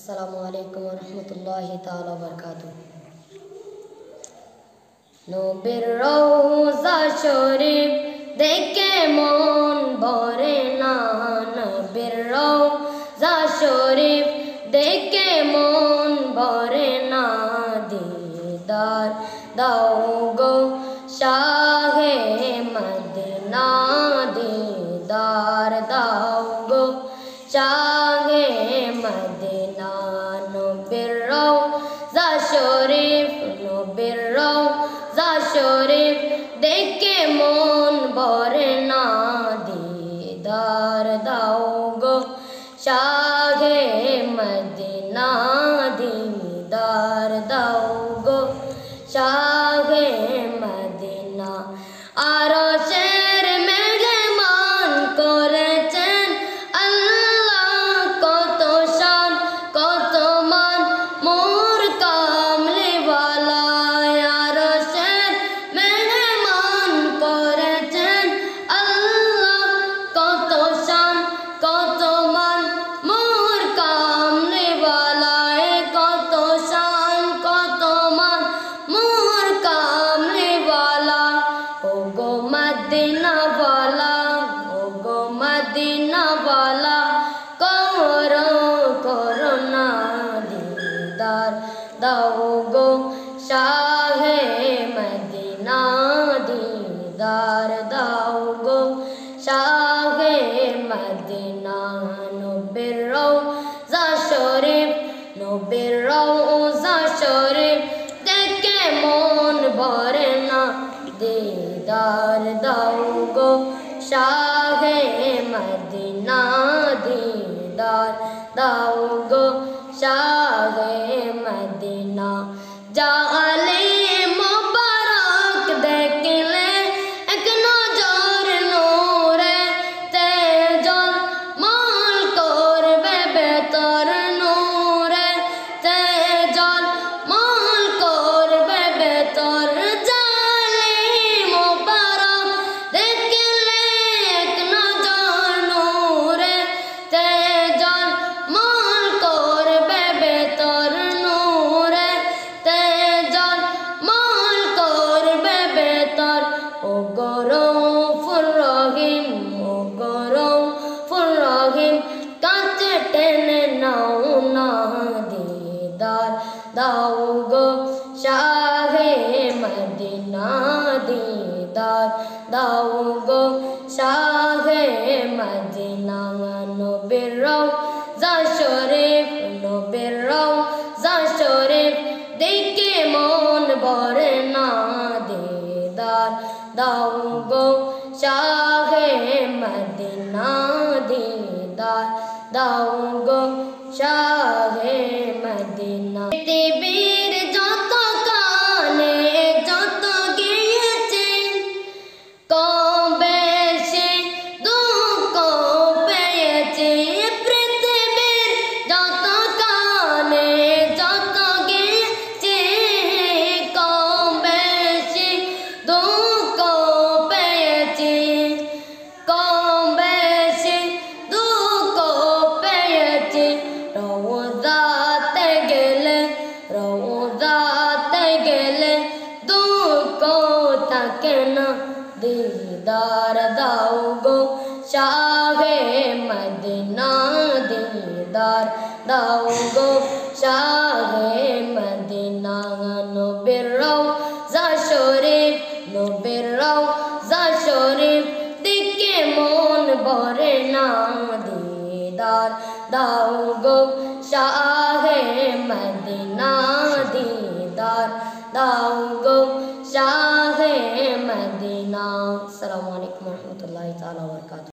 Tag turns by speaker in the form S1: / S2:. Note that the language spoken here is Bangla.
S1: আসসালামু আলাইকুম ওয়া রাহমাতুল্লাহি তাআলা ওয়া বারাকাতুহু। নবীর রওজা শরীফ দেখে মন ভরে না, নবীর রওজা শরীফ দেখে মন ভরে না, দিদার দাও গো শাহে মদিনা, দিদার দাও গো শাহে মদিনা। নবীর রওজা শরীফ, নবীর রওজা শরীফ দেখে মন ভরে না, দিদার দাও গো শাহে মদিনা, দিদার দাও গো শাহে মদিনা। আরশের মেহমান করেছেন আল্লাহ, কত শান কত মান মোর কামলিওয়ালা। আরশের মেহমান করেছেন আল্লাহ, কত শান কত মান মোর কামলিওয়ালা, কত শান কত মান মোর কামলিওয়ালা। ও গো মদিনাওয়ালা, ও গো মদিনাওয়ালা, করো করুণা, দিদার দাও গো শাহে মদিনা, দিদার দাও গো শাহে মদিনা। নবীর রওজা শরীফ, নবীর রওজা শরীফ দেখে মন ভরে না, দিদার দাও গো শাহে মদিনা, দিদার দাও গো শাহে মদিনা। জালে মোবারক দেখলে এক নজর নূরে তে জলমল করবে বেতর, নূরে তে জলমল করবে বেতর। জালে মোবারক দেখলে এক নজর নূরে তে জলমল করবে বেতর, নূরে তে জলমল করবে বেতর। ও গো রউফুর রহিম, ও গো রউফুর রহিম, কাছে টেনে নাও না, দিদার দাও গো শাহে মদিনা, দিদার দাও গো শাহে মদিনা। নবীর রওজা শরীফ, নবীর রওজা শরীফ দেখে মন ভরে না, দিদার দাও গো শাহে মদিনা, দিদার দাও গো শাহে মদিনা। পৃথিবীর যত গানে যত গেয়েছে, কম বেশি দুঃখ পেয়েছি। পৃথিবীর যত গানে যত গেয়েছে, কম বেশি দুঃখ পেয়েছি, কম বেশি দুঃখ পেয়েছি। রওজাতে গেলে, রওজাতে গেলে দুঃখ থাকে না, দিদার দাও গো শাহে মদিনা, দিদার দাও গো শাহে মদিনা। নবীর রওজা শরীফ, নবীর রওজা শরীফ দেখে মন ভরে না, দিদার দাও গো শাহে মদিনা, দিদার দাও গো শাহে মদিনা। আসসালামু আলাইকুম ওয়া রাহমাতুল্লাহি তাআলা ওয়া বারাকাতুহু।